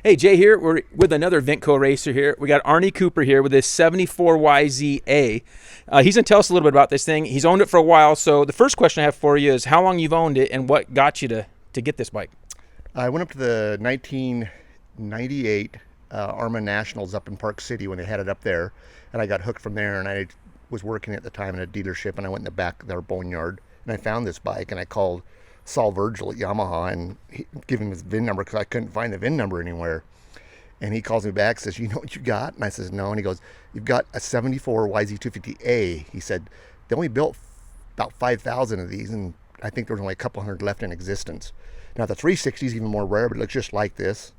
Hey, Jay here. We're with another VintCo racer here. We got Arnie Cooper here with his 74 YZ250A. He's going to tell us a little bit about this thing. He's owned it for a while. So the first question I have for you is how long you've owned it and what got you to get this bike? I went up to the 1998 ARMA Nationals up in Park City when they had it up there, and I got hooked from there. And I was working at the time in a dealership, and I went in the back of their boneyard, and I found this bike, and I called Saul Virgil at Yamaha and give him his VIN number because I couldn't find the VIN number anywhere. And he calls me back, says, "You know what you got?" And I says, "No." And he goes, "You've got a 74 YZ250A. He said, "They only built about 5,000 of these, and I think there was only a couple hundred left in existence." Now the 360 is even more rare, but it looks just like this.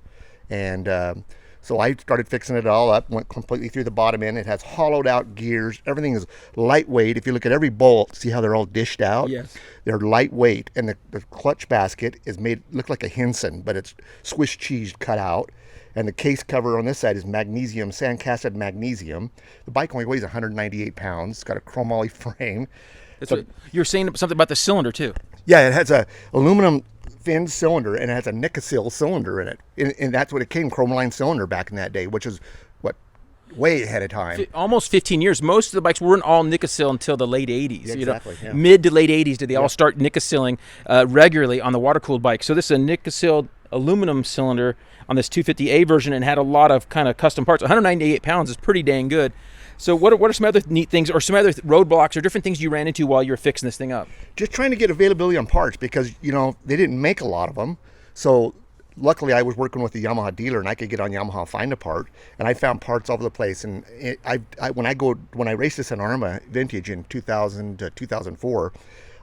And so I started fixing it all up, went completely through the bottom end. It has hollowed out gears. Everything is lightweight. If you look at every bolt, see how they're all dished out? Yes. They're lightweight. And the clutch basket is made, look like a Hinson, but it's Swiss cheese cut out. And the case cover on this side is magnesium, sand-casted magnesium. The bike only weighs 198 pounds. It's got a chromoly frame. You're saying something about the cylinder too. Yeah, it has a aluminum fin cylinder, and it has a Nicosil cylinder in it. And that's what it came, chromoline cylinder back in that day, which is way ahead of time. Almost 15 years. Most of the bikes weren't all Nicosil until the late 80s. Yeah, exactly. Yeah. Mid to late 80s did they all start Nicosilling regularly on the water-cooled bike. So this is a Nicosil aluminum cylinder on this 250A version and had a lot of kind of custom parts. 198 pounds is pretty dang good. So what are some other neat things or some other roadblocks or different things you ran into while you were fixing this thing up? Just trying to get availability on parts because, they didn't make a lot of them. So luckily I was working with a Yamaha dealer and I could get on Yamaha and find a part. And I found parts all over the place. And when I raced this in ARMA Vintage in 2000 to 2004,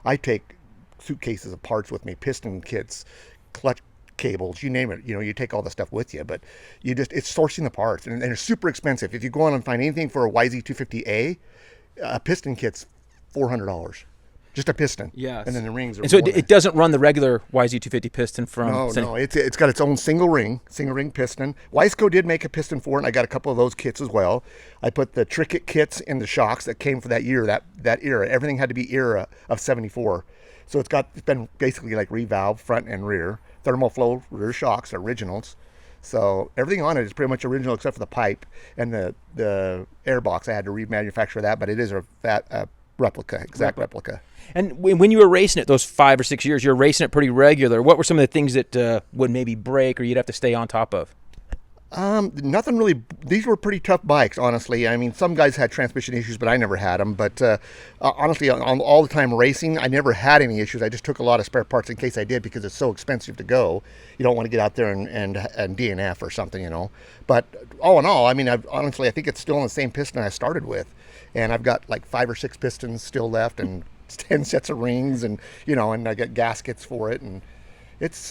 I take suitcases of parts with me, piston kits, clutch cables, you name it. You take all the stuff with you, but it's sourcing the parts, and they're super expensive. If you go on and find anything for a YZ250A, a piston kit's $400, just a piston. Yeah, and then the rings are. And so it doesn't run the regular YZ250 piston from. No, it's got its own single ring piston. VintCo did make a piston for it, and I got a couple of those kits as well. I put the Trickett kits in the shocks that came for that year, that era. Everything had to be era of 74. So it's been basically like revalved front and rear. Thermal flow rear shocks are originals. So everything on it is pretty much original except for the pipe and the air box. I had to remanufacture that, but it is a replica, exact replica. And when you were racing it those 5 or 6 years, you were racing it pretty regular. What were some of the things that would maybe break or you'd have to stay on top of? Nothing really. These were pretty tough bikes, honestly. I mean, some guys had transmission issues, but I never had them. But honestly, on all the time racing, I never had any issues. I just took a lot of spare parts in case I did because it's so expensive to go. You don't want to get out there and DNF or something, But all in all, I mean, honestly, I think it's still in the same piston I started with. And I've got like 5 or 6 pistons still left and 10 sets of rings and, and I got gaskets for it. And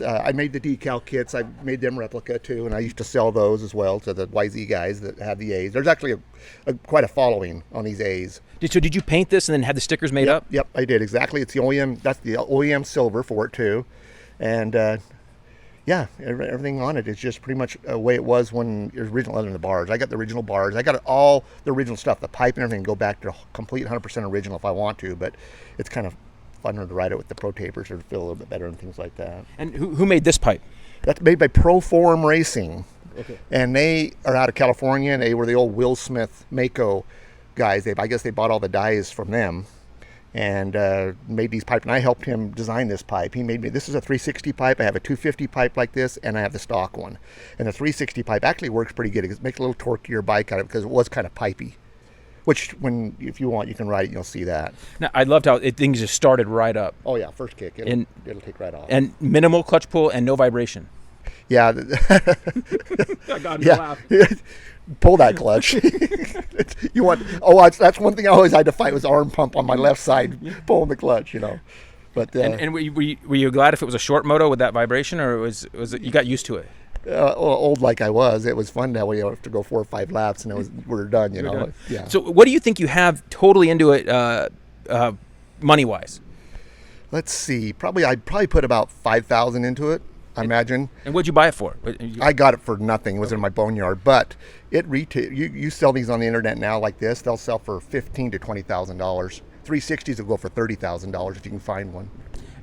I made the decal kits. I made them replica too, and I used to sell those as well to the YZ guys that have the A's. There's actually quite a following on these A's. So did you paint this and then have the stickers made up? Yep, I did exactly. It's the OEM. That's the OEM silver for it too, and everything on it is just pretty much the way it was when it was original. Other than the bars, I got the original bars. I got all the original stuff. The pipe and everything go back to complete 100% original if I want to, but it's kind of funner to ride it with the Pro Tapers or to feel a little bit better and things like that. And who made this pipe? That's made by Proform Racing. Okay. And they are out of California, and they were the old Will Smith Mako guys. I guess they bought all the dies from them and made these pipes. And I helped him design this pipe. He made me, this is a 360 pipe. I have a 250 pipe like this, and I have the stock one. And the 360 pipe actually works pretty good. It makes a little torquier bike out of it because it was kind of pipey. Which, if you want, you can ride it and you'll see that. Now, I loved how things just started right up. Oh, yeah, first kick. It'll take right off. And minimal clutch pull and no vibration. Yeah. I got to laugh. Pull that clutch. That's one thing I always had to fight was arm pump on my left side, pulling the clutch, But and were you glad if it was a short moto with that vibration, or was it, you got used to it? Old like I was, it was fun that way. You have to go 4 or 5 laps, and we're done. Done. Yeah. So, what do you think you have totally into it, money wise? Let's see. I'd probably put about 5,000 into it. I imagine. And what'd you buy it for? I got it for nothing. It was in my boneyard, but it retail. You sell these on the internet now like this. They'll sell for $15,000 to $20,000. 360s will go for $30,000 if you can find one.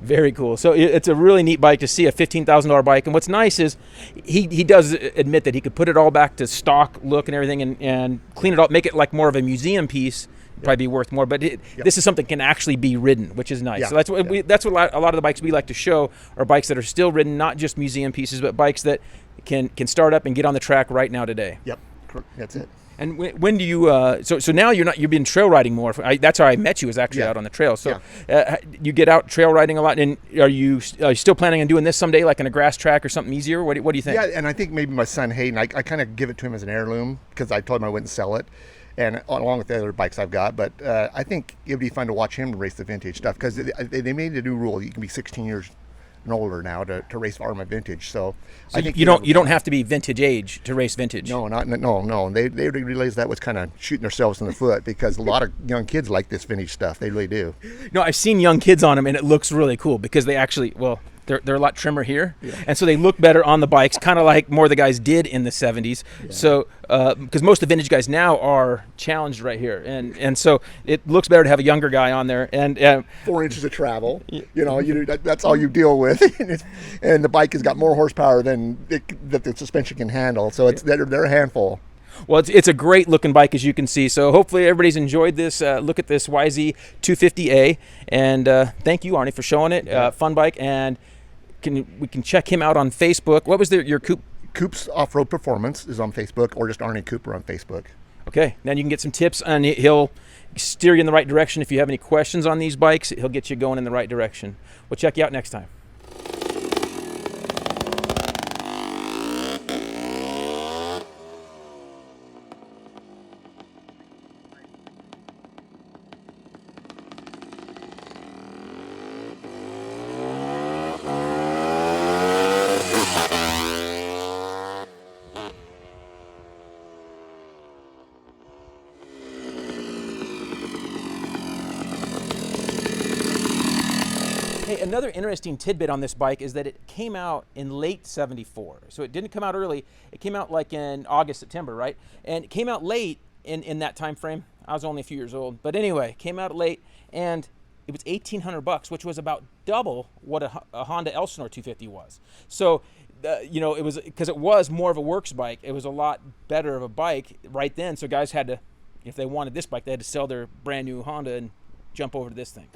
Very cool. So it's a really neat bike to see, a $15,000 bike. And what's nice is he does admit that he could put it all back to stock look and everything, and clean it up, make it like more of a museum piece. Probably be worth more, but this is something that can actually be ridden, which is nice. So that's what a lot of the bikes we like to show are bikes that are still ridden, not just museum pieces, but bikes that can start up and get on the track right now today. Yep, that's it. And when do you? So now you've been trail riding more. That's how I met you, was actually out on the trail. So you get out trail riding a lot. And are you still planning on doing this someday, like in a grass track or something easier? What do you think? Yeah, and I think maybe my son Hayden, I kind of give it to him as an heirloom because I told him I wouldn't sell it, and along with the other bikes I've got. But I think it'd be fun to watch him race the vintage stuff because they made a new rule. You can be 16 years and older now to race Arma vintage. So I think you don't have to be vintage age to race vintage. No. They realized that was kind of shooting themselves in the foot because a lot of young kids like this vintage stuff. They really do. No, I've seen young kids on them, and it looks really cool because they actually they're a lot trimmer here, and so they look better on the bikes, kind of like more the guys did in the 70s. Yeah. So because most of the vintage guys now are challenged right here, and so it looks better to have a younger guy on there. And 4 inches of travel, that's all you deal with, and the bike has got more horsepower than that the suspension can handle. So they're a handful. Well, it's a great looking bike, as you can see. So hopefully everybody's enjoyed this look at this YZ250A, and thank you, Arnie, for showing it. Fun bike, and we can check him out on Facebook. What was your Coop's Off-Road Performance is on Facebook, or just Arnie Cooper on Facebook. Okay, then you can get some tips, and he'll steer you in the right direction. If you have any questions on these bikes, he'll get you going in the right direction. We'll check you out next time. Hey, another interesting tidbit on this bike is that it came out in late '74. So it didn't come out early. It came out like in August, September, right? And it came out late in that time frame. I was only a few years old. But anyway, came out late, and it was $1,800, which was about double what a Honda Elsinore 250 was. So, it was, because it was more of a works bike, it was a lot better of a bike right then. So guys had to, if they wanted this bike, they had to sell their brand new Honda and jump over to this thing.